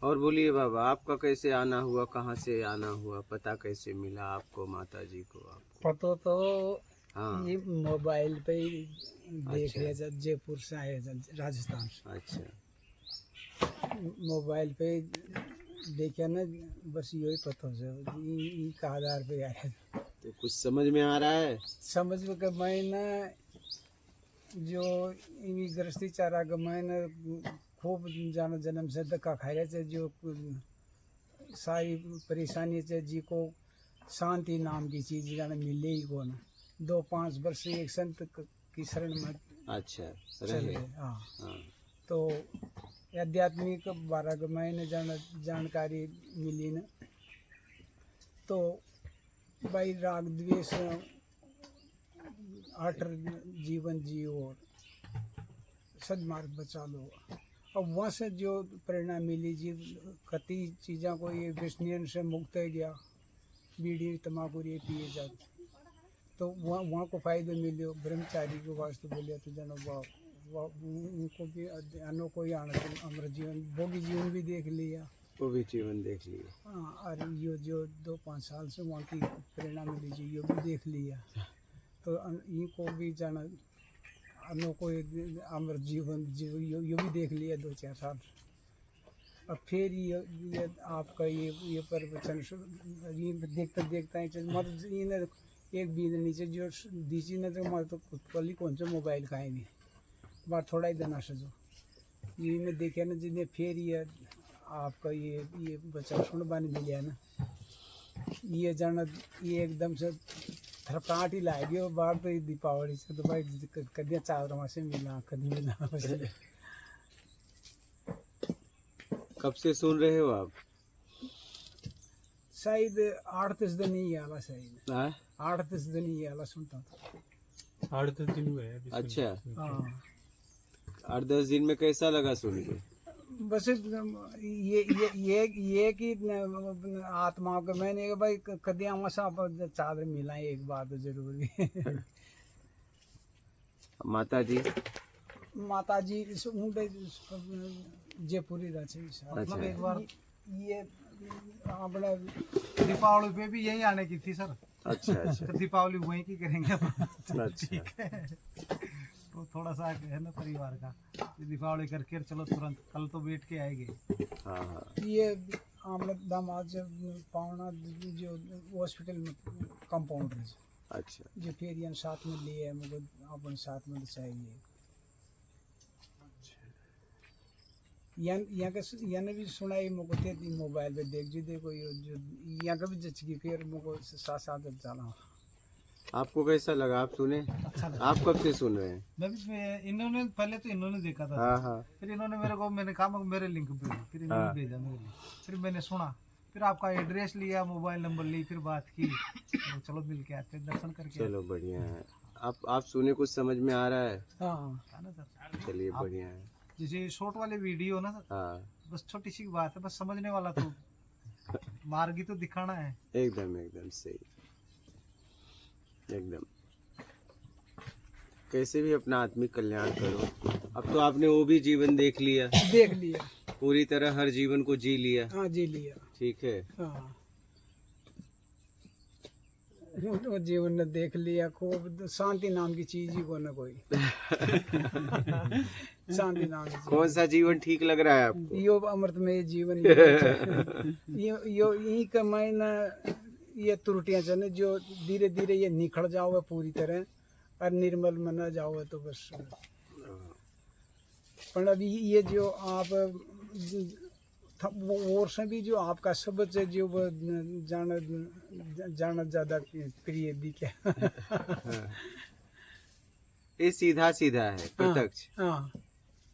और बोलिए बाबा, आपका कैसे आना हुआ, कहाँ से आना हुआ, पता कैसे मिला आपको, माता जी को आपको? पता तो हाँ। ये मोबाइल पे ही देख अच्छा रहे थे, जयपुर से आए थे, राजस्थान से। अच्छा। मोबाइल पे देखा ना, बस यही पता है, ये का आधार पे आए थे। तो कुछ समझ में आ रहा है? समझ में कि मैं ना जो इन्हीं गृहस्थी चारा का मैं ना खूब जाना जन्म से धक्का खा रहे थे, जो सारी परेशानी से जी को शांति नाम की चीज जाने मिले ही को ना। 2-5 वर्ष एक संत की शरण में अच्छा चले रहे। गए। हाँ, हाँ। तो आध्यात्मिक बारह का मैंने जानकारी मिली ना, तो भाई राग द्वेष हट जीवन जियो और सदमार्ग बचा लो। अब वहाँ से जो प्रेरणा मिली जी, कति चीज़ों को ये व्यसनियन से मुक्त है गया, बीड़ी तम्बाकू ये पिए जाते, तो वहाँ को फायदे मिले। ब्रह्मचारी को वास्ते बोलिया तो जनो उनको भी अनो को ही आना, अमर जीवन भोगी जीवन भी देख लिया। वो भी जीवन देख लिए। हाँ, और ये जो 2-5 साल से वहाँ की प्रेरणा मिली जी, ये भी देख लिया। तो इनको भी जाना, अनो को अमर जीवन ये भी देख लिया 2-4 साल। अब फिर ये आपका ये प्रवचन ये देखता देखता ही मतलब ये एक बीज नीचे जो दीची ने तो मतलब तो कल ही कौन सा मोबाइल खाए नहीं बार थोड़ा ही देना सजो ये में देखे ना जिन्हें फिर ये आपका ये बच्चा सुन बानी मिलिया ना, ये जाना ये एकदम से थरकाट ही लाएगी। और बाहर तो दीपावली से तो भाई कदिया चावल से मिला कभी मिला। कब से सुन रहे हो आप? शायद 8-10 दिन ही आला, शायद हाँ? 8-10 दिन ही आला सुनता था। 8-10 दिन हुए हैं अभी अच्छा। हाँ, 8-10 दिन में कैसा लगा सुन के? बस ये कि आत्मा को मैंने कहा भाई कदिया मसा चादर मिला एक बात तो जरूरी। माता जी? माता जी जयपुरी रचे अच्छा। एक बार ये अपना दीपावली पे भी यही आने की थी सर। अच्छा अच्छा। तो दीपावली वहीं की करेंगे। अच्छा। ठीक है, तो थोड़ा सा है ना परिवार का, दीपावली करके चलो तुरंत कल तो बैठ के आएंगे। हाँ हाँ। ये आमद दामाद पावना जो हॉस्पिटल में कंपाउंडर है, अच्छा। जो फिर यहाँ साथ में लिए मुझे अपन साथ में चाहिए। यहाँ ने भी सुनाई मुझको थे मोबाइल पे देख जी देखो ये जो यहाँ का भी जच गई, फिर मुझको साथ साथ जाना। आपको कैसा लगा, आप सुने? अच्छा लगा। आप कब से सुन रहे हैं? मैं भी इन्होंने पहले तो इन्होंने देखा था, हाँ हाँ। फिर इन्होंने मेरे को, मैंने कहा मेरे लिंक भेजो, फिर हाँ। इन्होंने भेजा मेरे लिए, फिर मैंने सुना, फिर आपका एड्रेस लिया, मोबाइल नंबर ली, फिर बात की, तो चलो मिल के आते दर्शन करके। चलो बढ़िया है। आप सुने, कुछ समझ में आ रहा है? हाँ, है ना सर? चलिए बढ़िया है। जैसे शॉर्ट वाले वीडियो ना सर, हाँ बस छोटी सी बात है, बस समझने वाला तो मार्ग ही तो दिखाना है। एकदम एकदम सही, एकदम। कैसे भी अपना आत्मिक कल्याण करो। अब तो आपने वो भी जीवन देख लिया, देख लिया। पूरी तरह हर जीवन को जी लिया। हाँ, जी लिया। ठीक है। हाँ, वो जीवन ने देख लिया खूब। शांति नाम की चीज ही को ना कोई। शांति नाम की कौन सा जीवन ठीक लग रहा है आपको? यो अमृतमय जीवन यो यही कमाई ना, ये त्रुटियां चने जो धीरे धीरे ये निखड़ जाओ पूरी तरह और निर्मल मना जाओ तो बस। पर अभी ये जो आप और से भी जो आपका शब्द से जो वो जाना ज्यादा प्रिय दिखे। ये सीधा सीधा है, प्रत्यक्ष, हाँ,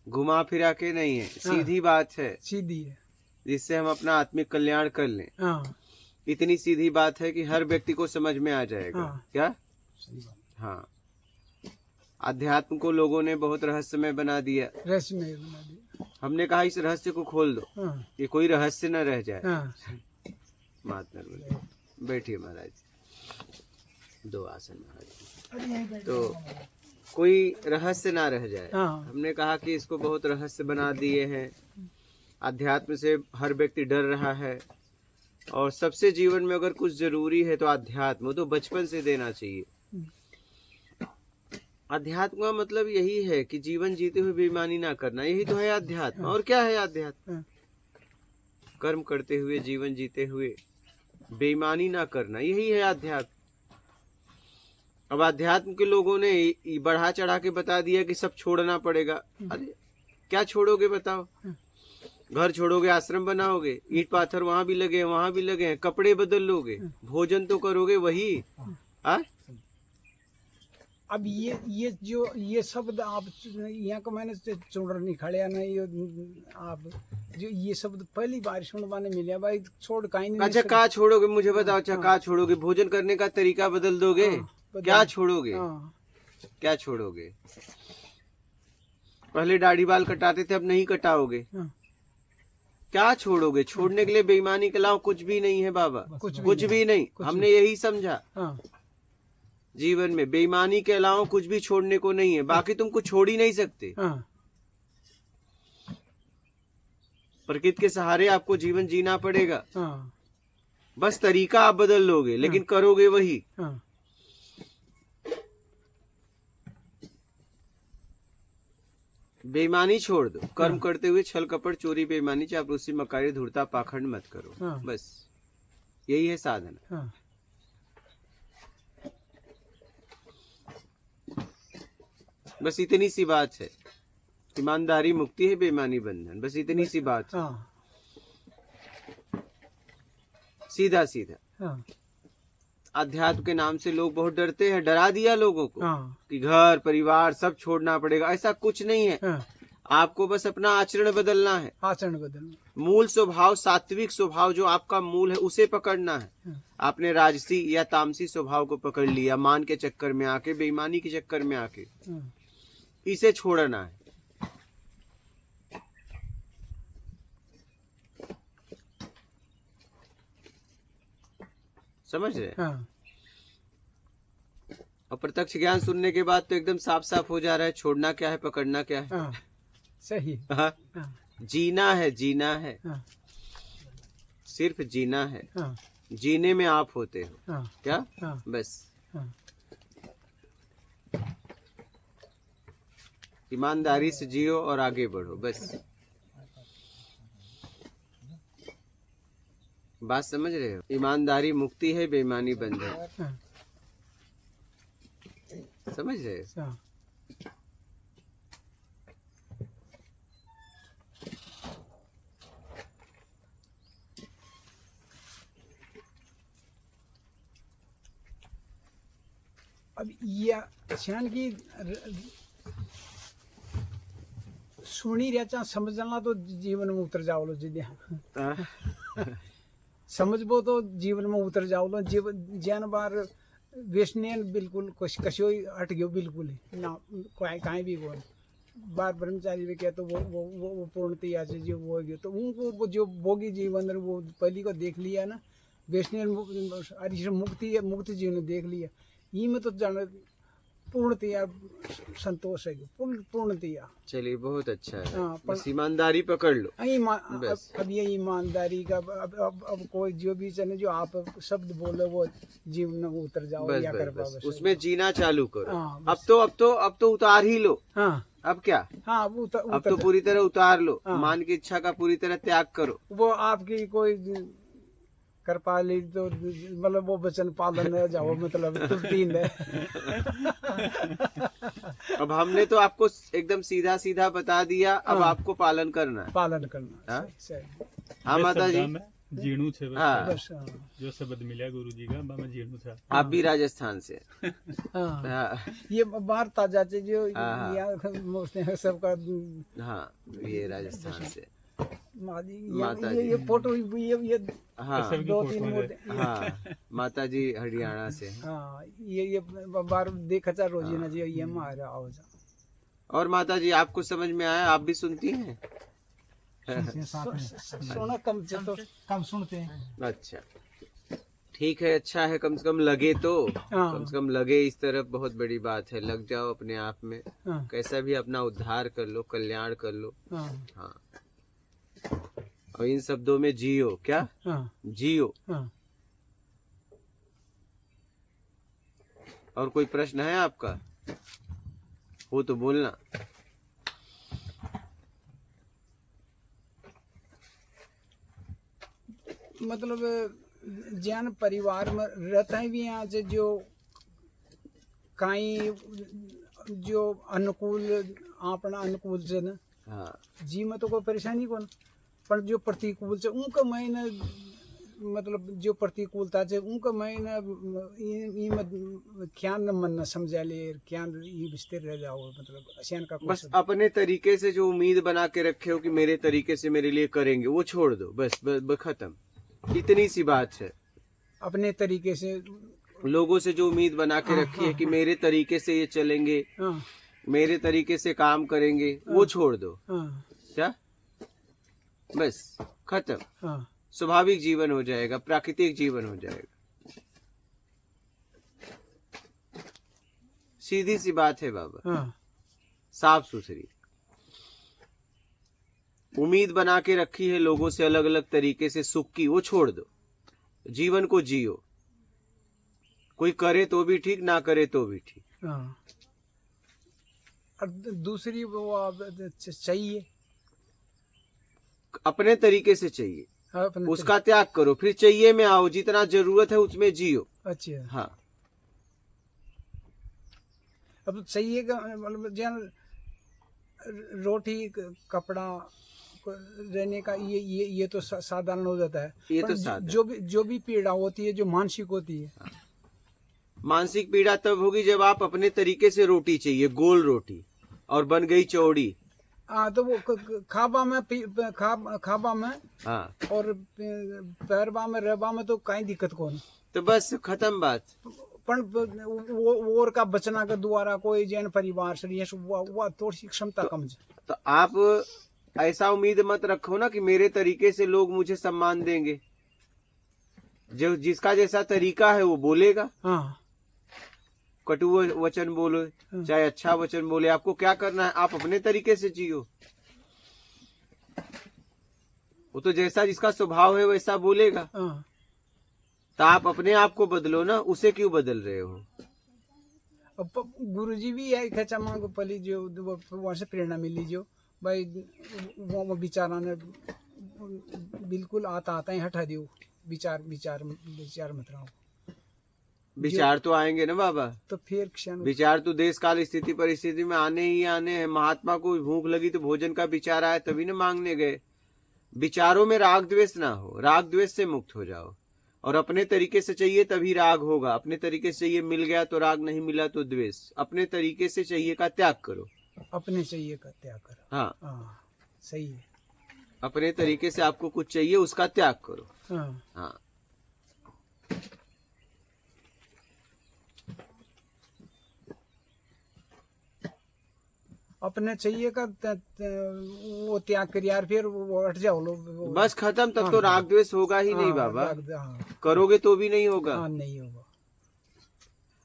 घुमा फिरा के नहीं है, सीधी बात है, सीधी है। जिससे हम अपना आत्मिक कल्याण कर लें। हाँ, इतनी सीधी बात है कि हर व्यक्ति को समझ में आ जाएगा। हाँ। क्या? सही बात। हाँ। अध्यात्म को लोगों ने बहुत रहस्यमय बना दिया। रसमय बना दिया। हमने कहा इस रहस्य को खोल दो, हाँ, ये कोई रहस्य न रह जाए। हाँ, महात्मा बोले, बैठिए महाराज, 2 आसन महाराज। तो कोई रहस्य ना रह जाए। हाँ, हमने कहा कि इसको बहुत रहस्य बना दिए हैं, अध्यात्म से हर व्यक्ति डर रहा है, और सबसे जीवन में अगर कुछ जरूरी है तो अध्यात्म, वो तो बचपन से देना चाहिए। अध्यात्म का मतलब यही है कि जीवन जीते हुए बेईमानी ना करना, यही तो है अध्यात्म। और क्या है अध्यात्म? कर्म करते हुए, जीवन जीते हुए बेईमानी ना करना, यही है अध्यात्म। अब अध्यात्म के लोगों ने बढ़ा चढ़ा के बता दिया कि सब छोड़ना पड़ेगा। अरे क्या छोड़ोगे बताओ? घर छोड़ोगे, आश्रम बनाओगे, ईंट पाथर वहां भी लगे हैं, वहां भी लगे हैं, कपड़े बदल लोगे, भोजन तो करोगे वही। अब ये शब्द आप यहाँ का मैंने चुन नहीं खड़े ना, ये आप जो ये शब्द पहली बार सुनवाने मिले भाई। छोड़ कहीं नहीं। अच्छा कहाँ छोड़ोगे मुझे बताओ? अच्छा कहाँ छोड़ोगे? भोजन करने का तरीका बदल दोगे? क्या छोड़ोगे? क्या छोड़ोगे? पहले दाढ़ी बाल कटाते थे, अब नहीं कटाओगे। क्या छोड़ोगे? छोड़ने के लिए बेईमानी के अलावा कुछ भी नहीं है बाबा, कुछ भी नहीं। हमने यही समझा जीवन में बेईमानी के अलावा कुछ भी छोड़ने को नहीं है। बाकी तुम कुछ छोड़ ही नहीं सकते। प्रकृति के सहारे आपको जीवन जीना पड़ेगा। बस तरीका आप बदल लोगे, लेकिन करोगे वही। बेईमानी छोड़ दो। कर्म करते हुए छल कपट चोरी बेईमानी चापलूसी मकारी धूर्ता पाखंड मत करो। बस यही है साधना। बस इतनी सी बात है। ईमानदारी मुक्ति है, बेईमानी बंधन। बस इतनी सी बात है। सीधा सीधा। अध्यात्म के नाम से लोग बहुत डरते हैं। डरा दिया लोगों को कि घर परिवार सब छोड़ना पड़ेगा। ऐसा कुछ नहीं है। आपको बस अपना आचरण बदलना है। आचरण बदलना। मूल स्वभाव, सात्विक स्वभाव जो आपका मूल है, उसे पकड़ना है। आपने राजसी या तामसी स्वभाव को पकड़ लिया, मान के चक्कर में आके, बेईमानी के चक्कर में आके, इसे छोड़ना है। समझ रहे? और प्रत्यक्ष ज्ञान सुनने के बाद तो एकदम साफ साफ हो जा रहा है छोड़ना क्या है, पकड़ना क्या है। सही। जीना है, जीना है, सिर्फ जीना है। जीने में आप होते हो। क्या? बस ईमानदारी से जियो और आगे बढ़ो। बस बात समझ रहे हो? ईमानदारी मुक्ति है, बेईमानी बंधन। समझ रहे हो? अब ये छान की सुनी रहचा समझना तो जीवन में उतर जाओ लो। जी समझबो तो जीवन में उतर जाओ लो। जीवन जैन बार वेस्टनेन बिल्कुल कशो हट गयो बिल्कुल ना, कहीं भी बोल बार ब्रह्मचारी में क्या तो वो पूर्णतया से जो वो गयो तो उनको जो भोगी जीवन वो पहली को देख लिया ना। वेस्टनेन मुक्ति जीवन देख लिया। ये में तो जान पूर्णतया संतोष है, पूर्णतया। चलिए बहुत अच्छा है। बस ईमानदारी पकड़ लो। अब ये ईमानदारी का अब कोई जो भी चले जो आप शब्द बोले वो जीवन में उतर जाओ। बस, या बस, कर बस, बस उसमें जीना चालू करो। अब तो उतार ही लो। अब क्या? अब तो पूरी तरह उतार लो। मान की इच्छा का पूरी तरह त्याग करो। वो आपकी कोई कर पा ली तो मतलब वो वचन पालन है जाओ, मतलब त्रुटि है। अब हमने तो आपको एकदम सीधा सीधा बता दिया। अब आपको पालन करना है। पालन करना। हाँ माता जी। जीणु छे। हाँ जो शब्द मिला गुरु जी का मैं जीणु था। आप भी राजस्थान से? ये वार्ता जाते जो यहाँ सबका। हाँ ये राजस्थान से माता जी। ये फोटो ये हाँ 2-3 मूर्ति। हाँ माता जी हरियाणा से। हाँ ये बार देखा था रोजी ना जी। ये मारा आओ जा। और माता जी आपको समझ में आया? आप भी सुनती हैं? सुना कम से तो कम सुनते हैं। अच्छा ठीक है, अच्छा है। कम से कम लगे तो, कम से कम लगे इस तरफ बहुत बड़ी बात है। लग जाओ अपने आप में। कैसा भी अपना उद्धार कर लो, कल्याण कर लो। हाँ और इन शब्दों में जियो। क्या? हाँ जियो। हाँ। और कोई प्रश्न है आपका? हो तो बोलना। मतलब जैन परिवार में रहता है भी यहाँ से जो काई जो अनुकूल अपना अनुकूल से न हाँ जी में तो कोई परेशानी कौन, पर जो प्रतिकूल से उनका महीना मतलब जो प्रतिकूलता से उनका महीना क्या न मन न समझा ले क्या ये स्थिर रह जाओ, मतलब असियान का बस अपने तरीके से जो उम्मीद बना के रखे हो कि मेरे तरीके से मेरे लिए करेंगे, वो छोड़ दो। बस खत्म। इतनी सी बात है। अपने तरीके से लोगों से जो उम्मीद बना के रखी है कि मेरे तरीके से ये चलेंगे, हाँ मेरे तरीके से काम करेंगे, वो छोड़ दो। हाँ क्या? बस खत्म। हाँ स्वाभाविक जीवन हो जाएगा, प्राकृतिक जीवन हो जाएगा। सीधी सी बात है बाबा, हाँ साफ सुथरी। उम्मीद बना के रखी है लोगों से अलग अलग तरीके से सुख की, वो छोड़ दो। जीवन को जियो। कोई करे तो भी ठीक, ना करे तो भी ठीक। हाँ। और दूसरी वो आप चाहिए अपने तरीके से चाहिए, अपने उसका त्याग करो, फिर चाहिए में आओ। जितना जरूरत है उसमें जियो। अच्छा। हाँ। अब चाहिए का मतलब जन रोटी कपड़ा रहने का ये तो साधारण हो जाता है। ये पर तो साधारण। जो भी पीड़ा होती है जो मानसिक होती है। मानसिक पीड़ा तब होगी जब आप अपने तरीके से रोटी चाहिए, गोल रोटी, और बन गई चौड़ी। हाँ तो वो खाबा में खाबा में हाँ। और पैरबा में रहबा में तो कहीं दिक्कत कौन। तो बस खत्म बात। पण वो का बचना के द्वारा कोई जैन परिवार से वो थोड़ी सी क्षमता कम है। तो आप ऐसा उम्मीद मत रखो ना कि मेरे तरीके से लोग मुझे सम्मान देंगे। जो जिसका जैसा तरीका है वो बोलेगा। हाँ। कटु वचन बोलो चाहे अच्छा वचन बोले, आपको क्या करना है? आप अपने तरीके से जियो। वो तो जैसा जिसका स्वभाव है वैसा बोलेगा। हाँ। तो आप अपने आप को बदलो ना, उसे क्यों बदल रहे हो? अब गुरुजी भी है खचा मांगो पली जो वहां से प्रेरणा मिली जो भाई वो विचारा ने बिल्कुल आता ही हटा दियो। विचार मत रहो। विचार तो आएंगे ना बाबा। तो फिर क्षण विचार तो देश काल स्थिति परिस्थिति में आने ही आने हैं। महात्मा को भूख लगी तो भोजन का विचार आया तभी ना मांगने गए। विचारों में राग द्वेष ना हो, राग द्वेष से मुक्त हो जाओ। और अपने तरीके से चाहिए तभी राग होगा। अपने तरीके से चाहिए मिल गया तो राग, नहीं मिला तो द्वेष। अपने तरीके से चाहिए का त्याग करो। अपने चाहिए का त्याग करो। हाँ, हाँ सही है। अपने तरीके से आपको कुछ चाहिए उसका त्याग करो। हाँ हाँ। अपने चाहिए का वो त्याग कर यार, फिर वो हट जाओ लोग। बस खत्म। तब तो राग द्वेष होगा ही नहीं बाबा। हाँ करोगे तो भी नहीं होगा। हाँ नहीं होगा।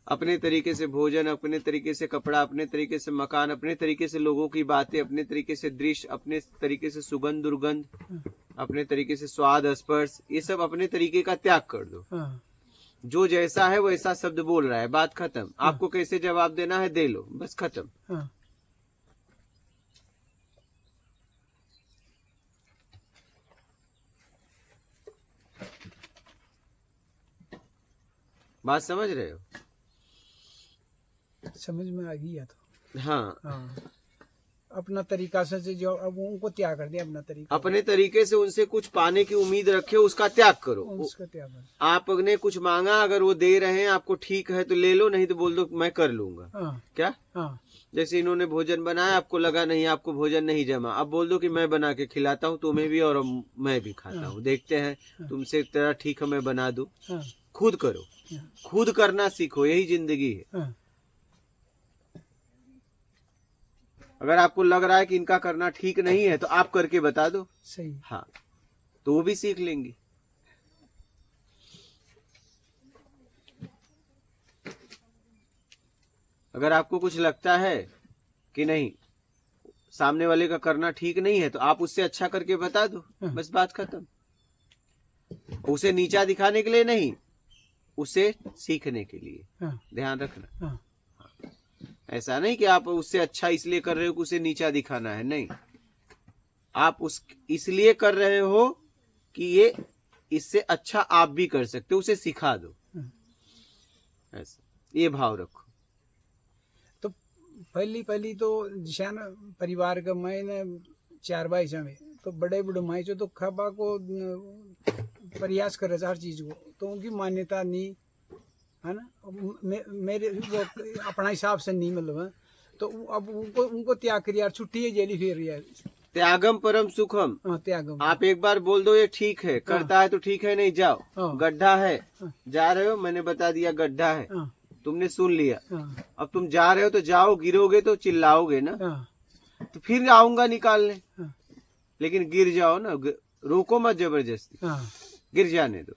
अपने तरीके से भोजन, अपने तरीके से कपड़ा, अपने तरीके से मकान, अपने तरीके से लोगों की बातें, अपने तरीके से दृश्य, अपने तरीके से सुगंध दुर्गंध, अपने तरीके से स्वाद स्पर्श, ये सब अपने तरीके का त्याग कर दो। हाँ। जो जैसा है वैसा शब्द बोल रहा है, बात खत्म। आपको कैसे जवाब देना है दे लो, बस खत्म। हाँ। बात समझ रहे हो? समझ में आ गया तो। हाँ। हाँ। अपना तरीका से जो अब उनको त्याग कर दिया। अपना तरीका, अपने तरीके से उनसे कुछ पाने की उम्मीद रखे, उसका त्याग करो। उसका त्याग कर। आपने कुछ मांगा, अगर वो दे रहे हैं आपको ठीक है तो ले लो, नहीं तो बोल दो मैं कर लूंगा। हाँ। क्या? हाँ। जैसे इन्होंने भोजन बनाया, आपको लगा नहीं आपको भोजन नहीं जमा, अब बोल दो कि मैं बना के खिलाता हूँ तुम्हें भी और मैं भी खाता हूँ, देखते हैं तुमसे तेरा ठीक है मैं बना दूं। हाँ। खुद करो, खुद करना सीखो, यही जिंदगी है। हाँ। अगर आपको लग रहा है कि इनका करना ठीक नहीं है तो आप करके बता दो। सही। हाँ, तो वो भी सीख लेंगी। अगर आपको कुछ लगता है कि नहीं सामने वाले का करना ठीक नहीं है तो आप उससे अच्छा करके बता दो, हाँ। बस बात खत्म। उसे नीचा दिखाने के लिए नहीं, उसे सीखने के लिए। हाँ, ध्यान रखना। हाँ, ऐसा नहीं कि आप उससे अच्छा इसलिए कर रहे हो कि उसे नीचा दिखाना है, नहीं। आप उस इसलिए कर रहे हो कि ये इससे अच्छा आप भी कर सकते हो, उसे सिखा दो। हाँ। ऐसा ये भाव रखो। तो पहली तो जिसान परिवार का मैंने 4 भाई समय तो बड़े बड़े माई जो तो खाबा को प्रयास करे हर चीज को, तो उनकी मान्यता नहीं है ना। मेरे वो अपना हिसाब से नहीं मतलब है। तो अब उनको त्याग कर यार, छुट्टी है जेली फिर यार। त्यागम परम सुखम। हाँ, त्यागम। आप एक बार बोल दो ये ठीक है, करता है तो ठीक है, नहीं जाओ। हाँ। गड्ढा है, हाँ। जा रहे हो, मैंने बता दिया गड्ढा है, हाँ, तुमने सुन लिया। हाँ, अब तुम जा रहे हो तो जाओ, गिरोगे तो चिल्लाओगे ना, हाँ, तो फिर आऊंगा निकालने। हाँ, लेकिन गिर जाओ ना, रोको मत जबरदस्ती, हाँ, गिर जाने दो।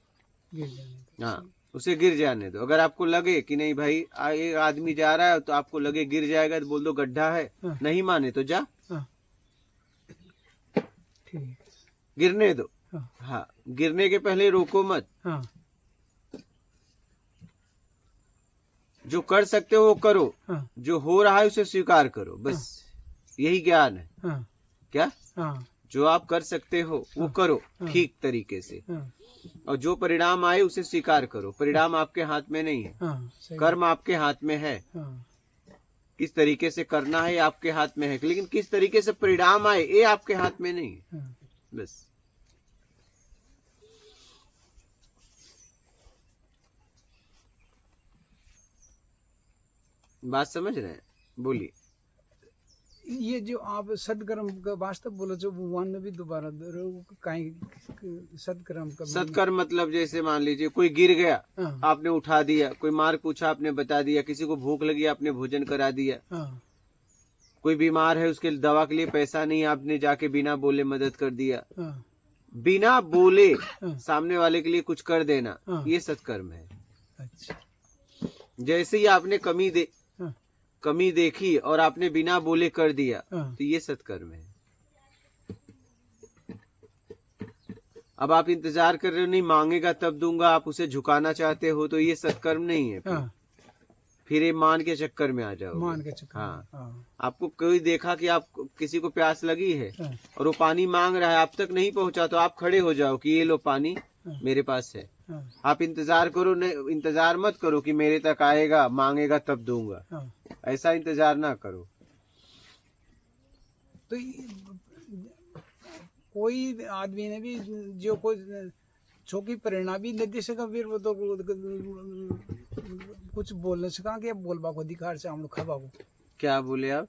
गिर जाने दो। हाँ, उसे गिर जाने दो। अगर आपको लगे कि नहीं भाई एक आदमी जा रहा है, तो आपको लगे गिर जाएगा, तो बोल दो गड्ढा है। हाँ। नहीं माने तो जा, हाँ, ठीक। गिरने दो। हाँ, हाँ, गिरने के पहले रोको मत। हाँ, जो कर सकते हो वो करो, हाँ, जो हो रहा है उसे स्वीकार करो, बस यही ज्ञान है। हाँ, क्या? हाँ, जो आप कर सकते हो वो करो हाँ। ठीक तरीके से, हाँ, और जो परिणाम आए उसे स्वीकार करो। परिणाम आपके हाथ में नहीं है, हाँ, सही। कर्म आपके हाथ में है। हाँ, किस तरीके से करना है ये आपके हाथ में है, लेकिन किस तरीके से परिणाम आए ये आपके हाथ में नहीं है, हाँ, बस। बात समझ रहे हैं? बोलिए। ये जो आप सदकर्म का वास्तव बोलो, जो भगवान ने भी दोबारा कहीं सदकर्म का सत्कर्म मतलब जैसे मान लीजिए कोई गिर गया, हाँ, आपने उठा दिया। कोई मार पूछा, आपने बता दिया। किसी को भूख लगी, आपने भोजन करा दिया। हाँ, कोई बीमार है, उसके दवा के लिए पैसा नहीं, आपने जाके बिना बोले मदद कर दिया। हाँ, बिना बोले हाँ। सामने वाले के लिए कुछ कर देना, हाँ। ये सत्कर्म है। अच्छा। जैसे ही आपने हाँ, कमी देखी और आपने बिना बोले कर दिया, हाँ, तो ये सत्कर्म है। अब आप इंतजार कर रहे हो, नहीं मांगेगा तब दूंगा, आप उसे झुकाना चाहते हो, तो ये सत्कर्म नहीं है। हाँ, फिर ये मान के चक्कर में आ जाओ। मान के चक्कर में। हाँ। हाँ, आपको कोई देखा कि आप किसी को प्यास लगी है हाँ, और वो पानी मांग रहा है, आप तक नहीं पहुंचा, तो आप खड़े हो जाओ कि ये लो पानी हाँ। मेरे पास है। हाँ, आप इंतजार करो, नहीं इंतजार मत करो कि मेरे तक आएगा, मांगेगा तब दूंगा। हाँ। ऐसा इंतजार ना करो। तो कोई आदमी ने भी जो कोई छोकी प्रेरणा भी नहीं दे सका, फिर वो तो कुछ बोल नहीं सका कि बोलबा को अधिकार से हम लोग खाबा को। क्या बोले आप?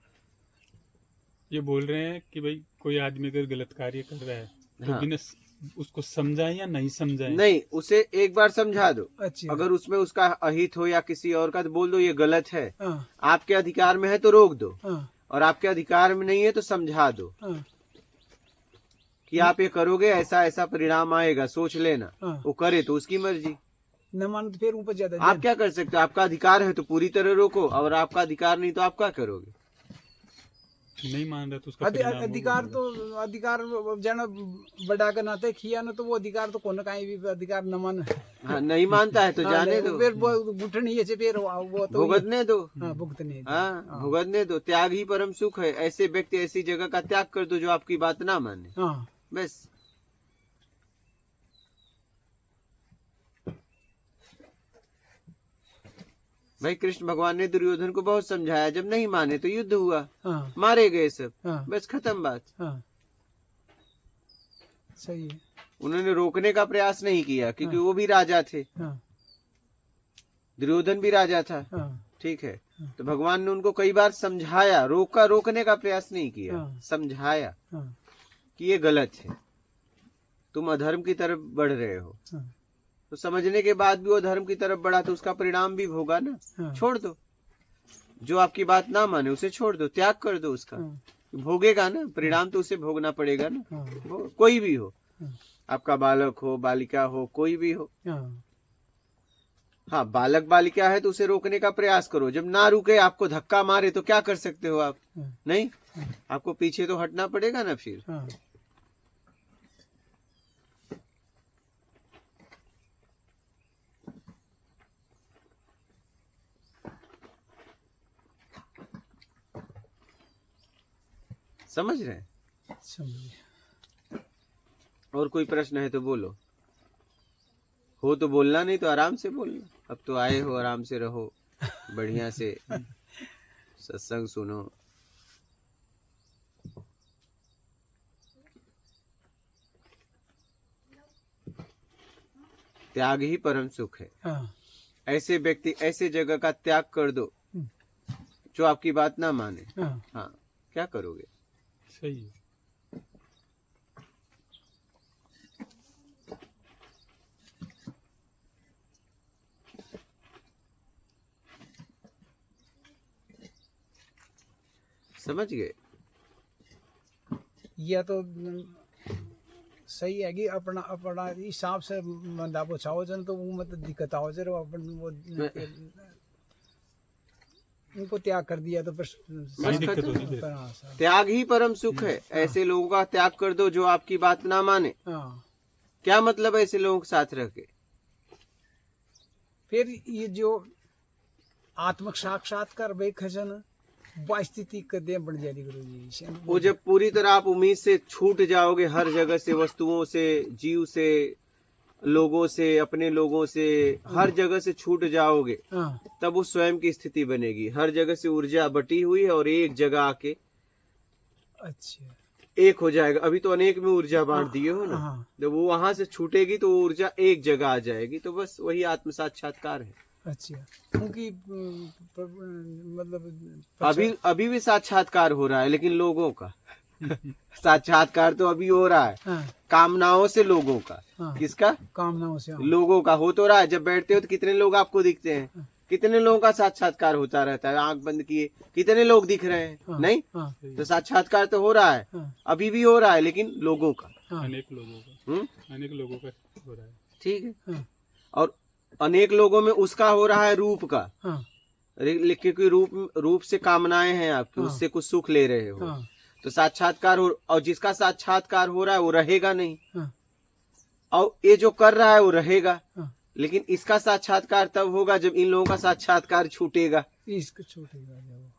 ये बोल रहे हैं कि भाई कोई आदमी अगर गलत कार्य कर रहा है तो हाँ। बिना उसको समझाएं या नहीं समझाएं? नहीं, उसे एक बार समझा दो। अच्छा। अगर उसमें उसका अहित हो या किसी और का, तो बोल दो ये गलत है। हाँ, आपके अधिकार में है तो रोक दो, हाँ, और आपके अधिकार में नहीं है तो समझा दो हाँ, कि आप ये करोगे, ऐसा ऐसा परिणाम आएगा, सोच लेना। हाँ। वो करे तो उसकी मर्जी। न मान तो फिर ऊपर ज्यादा आप क्या कर सकते हो? आपका अधिकार है तो पूरी तरह रोको, और आपका अधिकार नहीं तो आप क्या करोगे? नहीं मान रहा तो उसका परिणाम वो अधिकार होगा। तो अधिकार जाना बड़ा का नाते किया ना, तो वो अधिकार तो कोने कहीं भी अधिकार न मान। हाँ, नहीं मानता है तो जाने दो, फिर वो घुटनी है से फिर वो तो भुगतने दो। हाँ, भुगतने दो। हाँ, भुगतने दो। त्याग ही परम सुख है। ऐसे व्यक्ति ऐसी जगह का त्याग कर दो जो आपकी बात ना माने, हाँ, बस। भाई कृष्ण भगवान ने दुर्योधन को बहुत समझाया, जब नहीं माने तो युद्ध हुआ, हाँ, मारे गए सब, हाँ, बस खत्म बात। हाँ, सही है। उन्होंने रोकने का प्रयास नहीं किया, क्योंकि वो भी राजा थे, हाँ, दुर्योधन भी राजा था। हाँ, ठीक है, तो भगवान ने उनको कई बार समझाया, रोकने का प्रयास नहीं किया, हाँ। समझाया हाँ, कि ये गलत है, तुम अधर्म की तरफ बढ़ रहे हो। हाँ, तो समझने के बाद भी वो धर्म की तरफ बढ़ा, तो उसका परिणाम भी भोगा ना। हाँ, छोड़ दो, जो आपकी बात ना माने उसे छोड़ दो, त्याग कर दो उसका। हाँ, भोगेगा ना, परिणाम तो उसे भोगना पड़ेगा ना। हाँ, कोई भी हो, हाँ। आपका बालक हो, बालिका हो, कोई भी हो। हाँ, हाँ, बालक बालिका है तो उसे रोकने का प्रयास करो। जब ना रुके, आपको धक्का मारे तो क्या कर सकते हो आप? नहीं, आपको पीछे तो हटना पड़ेगा ना फिर। हाँ। समझ रहे हैं? समझिए। और कोई प्रश्न है तो बोलो। हो तो बोलना, नहीं तो आराम से बोलना। अब तो आए हो, आराम से रहो, बढ़िया से सत्संग सुनो। त्याग ही परम सुख है। हाँ। ऐसे व्यक्ति, ऐसे जगह का त्याग कर दो जो आपकी बात ना माने। हाँ। हाँ, क्या करोगे? सही है। समझ गए? यह तो सही है कि अपना अपना हिसाब से मंदा बचाओ जन, तो वो मतलब दिक्कत आओ जरा अपन वो उनको त्याग कर दिया तो बस कोई दिक्कत होती फिर। त्याग ही परम सुख है। ऐसे लोगों का त्याग कर दो जो आपकी बात ना माने। हाँ। क्या मतलब ऐसे लोगों के साथ रह के? फिर ये जो आत्मक साक्षात्कार वे खजन स्थिति कदे बढ़ जाएगी गुरु जी। वो जब पूरी तरह आप उम्मीद से छूट जाओगे, हर जगह से, वस्तुओं से, जीव से, लोगों से, अपने लोगों से, हर जगह से छूट जाओगे, हाँ। तब वो स्वयं की स्थिति बनेगी। हर जगह से ऊर्जा बटी हुई है और एक जगह आके अच्छा। एक हो जाएगा। अभी तो अनेक में ऊर्जा बांट दिए हो ना, हाँ। जब वो वहां से छूटेगी तो वो ऊर्जा एक जगह आ जाएगी। तो बस वही आत्म साक्षात्कार है। अच्छा, क्योंकि मतलब अभी भी साक्षात्कार हो रहा है, लेकिन लोगों का साक्षात्कार तो अभी हो रहा है। हाँ। कामनाओं से लोगों का। हाँ। किसका? कामनाओं से। हाँ। लोगों का हो तो रहा है। जब बैठते हो तो कितने लोग आपको दिखते हैं? कितने लोगों का साक्षात्कार होता रहता है? आंख बंद किए कितने लोग दिख रहे हैं? हाँ। नहीं? हाँ। तो साक्षात्कार तो हो रहा है, हाँ। अभी भी हो रहा है, लेकिन लोगों का। हाँ। अनेक लोगों का हो रहा है। ठीक है। हाँ। और अनेक लोगों में उसका हो रहा है रूप का। हाँ। क्योंकि रूप से कामनाएं हैं आपकी, हाँ। उससे कुछ सुख ले रहे हो। हाँ। तो साक्षात्कार हो, और जिसका साक्षात्कार हो रहा है वो रहेगा नहीं। हाँ। और ये जो कर रहा है वो रहेगा। हाँ। लेकिन इसका साक्षात्कार तब होगा जब इन लोगों का साक्षात्कार छूटेगा। इसको छूटेगा जब।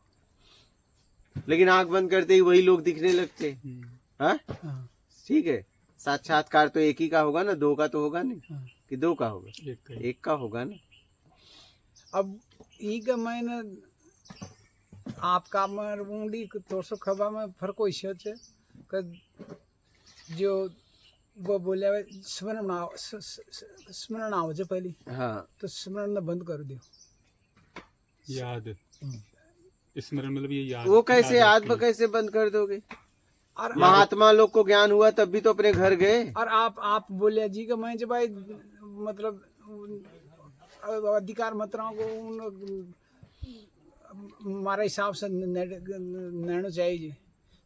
लेकिन आंख बंद करते ही वही लोग दिखने लगते हैं। हाँ? हाँ। ठीक है। साक्षात्कार तो एक ही का होगा ना, दो का तो होगा नहीं। हाँ। कि दो का होगा? एक का होगा ना। अब एक मैंने आपका मरमुंडी तो सो खबा में फर्क हो है जो वो बोले स्मरण आओ जो पहले। हाँ। तो स्मरण बंद कर दो। याद स्मरण मतलब ये याद। वो कैसे याद कैसे बंद कर दोगे? और महात्मा लोग को ज्ञान हुआ तब भी तो अपने घर गए। और आप बोले जी का मैं जब भाई मतलब अधिकार मतराओं को हमारे हिसाब से निर्णय चाहिए।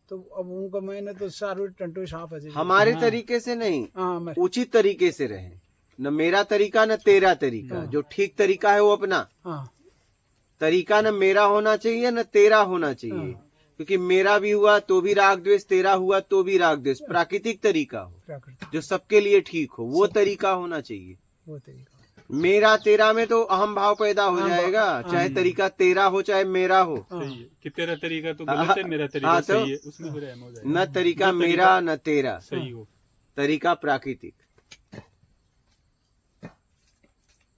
तो अब उनको मैंने तो सारे टंटो साफ है। हमारे तरीके से नहीं, हाँ, उचित तरीके से रहे। न मेरा तरीका न तेरा तरीका। जो ठीक तरीका है वो अपना हाँ। तरीका, न मेरा होना चाहिए न तेरा होना चाहिए। क्योंकि मेरा भी हुआ तो भी राग द्वेष, तेरा हुआ तो भी राग द्वेष। प्राकृतिक तरीका हो जो सबके लिए ठीक हो, वो तरीका होना चाहिए। वो तरीका मेरा तेरा में तो अहम भाव पैदा हो जाएगा। चाहे तरीका तेरा हो चाहे मेरा हो। सही है कि तेरा तरीका तो गलत है, मेरा तरीका सही है, उसमें फिर हो जाएगा। न तरीका मेरा न तेरा, सही हो, तरीका प्राकृतिक।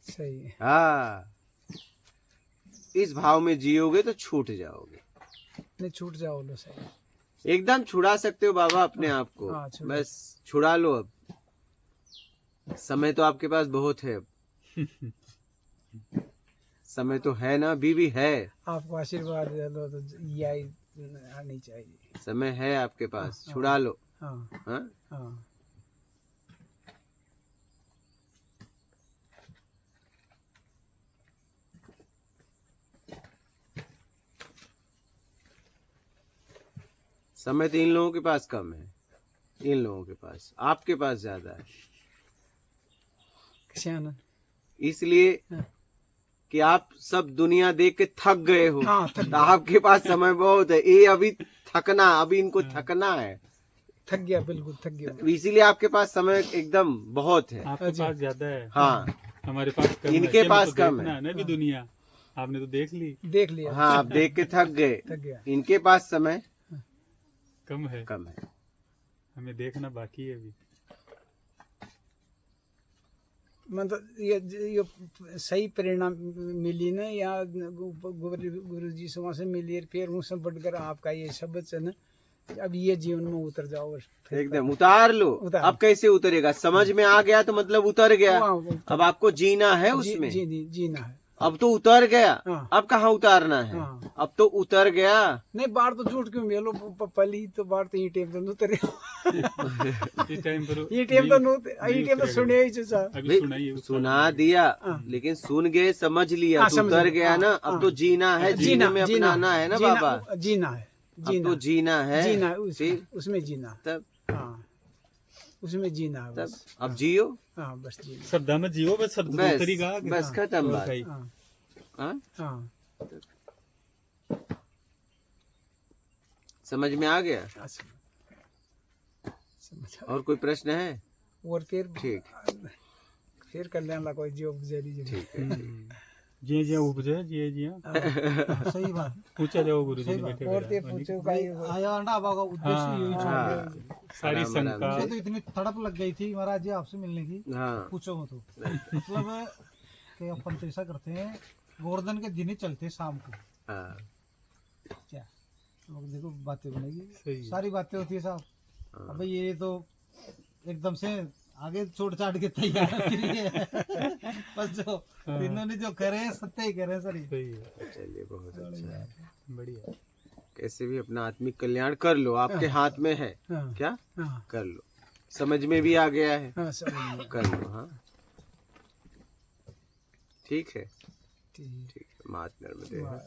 सही है। हाँ, इस भाव में जियोगे तो छूट जाओगे। नहीं छूट जाओ लो। सही एकदम छुड़ा सकते हो बाबा अपने आप को। हाँ, छुड़ा। बस छुड़ा लो। अब समय तो आपके पास बहुत है। अब समय तो है ना, अभी भी है। आपको आशीर्वाद दे लो तो यही आनी चाहिए। समय है आपके पास, छुड़ा लो। हाँ। हाँ? हाँ। समय तो इन लोगों के पास कम है, इन लोगों के पास, आपके पास ज्यादा है। किसान इसलिए हाँ। कि आप सब दुनिया देख के थक गए हो, हाँ, थक तो आपके पास समय बहुत है। ये अभी थकना, अभी इनको थकना है, थक गया, बिल्कुल थक गया। इसीलिए आपके पास समय एकदम बहुत है। आपके पास ज्यादा है, हाँ, हमारे पास कम है। इनके हमें पास तो कम देखना है। ना भी दुनिया, आपने तो देख ली, देख लिया। हाँ, आप देख के थक गए, थक गया। इनके पास समय कम है, कम है। हमें देखना बाकी है अभी। मतलब ये सही प्रेरणा मिली ना, या गुरु जी से वहाँ से मिली है, फिर उनसे बढ़कर आपका ये शब्द है ना, अब ये जीवन में उतर जाओ और फिर एकदम उतार लो। उतार। अब कैसे उतरेगा? समझ में आ गया तो मतलब उतर गया। वहाँ अब आपको जीना है उसमें, जीना है। अब तो उतर गया। हाँ। अब कहाँ उतारना है? हाँ। अब तो उतर गया। नहीं, बाहर तो झूठ क्यों मेलो, पहली तो बाहर तो ये टाइम तो नहीं उतरे। इस टाइम पर ये टाइम तो ये टाइम तो सुने ही चाचा। अभी सुनाइए, सुना दिया, लेकिन सुन गए, समझ लिया, हाँ, तो समझ उतर लिया। गया ना। अब तो जीना है, जीने में अपनाना है ना बाबा। जीना है, अब तो जीना है, जीना फिर उसमें जीना। तब हाँ, उसमें जीना है तब बस। अब जियो, हाँ, बस जीना। श्रद्धा में जियो, बस शब्द बस तरीका बस खत्म बात। हाँ हाँ? हाँ, समझ में आ गया? अच्छा, समझा। और कोई प्रश्न है? और ठीक। फिर कर लेना कोई जो गुजारी जो। ठीक है। जिया जिया उपजे, जिया जिया सही बात। पूछा जाओ गुरु जी सही ने बात। बैठे और ते बैठे। पूछो भाई का आया अंडा बाबा उद्देश्य यही था। हाँ, सारी आराम शंका मुझे तो इतनी तड़प लग गई थी महाराज जी आपसे मिलने की, हाँ, पूछो मत। मतलब कि अपन तो ऐसा करते हैं, गोवर्धन के दिन ही चलते हैं शाम को, हाँ, क्या लोग देखो बातें बनेगी, सही है। सारी बातें होती है साहब। हाँ। अब ये तो एकदम से आगे छोड़ छाड़ के तैयार है। बस जो इन्होंने जो करे सत्य ही करे सर। सही है, चलिए बहुत अच्छा है। बढ़िया। कैसे भी अपना आत्मिक कल्याण कर लो, आपके हाथ में है। हाँ क्या हाँ कर लो, समझ में भी आ गया है, हाँ, समझ में कर लो। हाँ, ठीक है, ठीक। ठीक है। मात नर्मदे। वाह।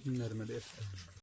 नर्मदे।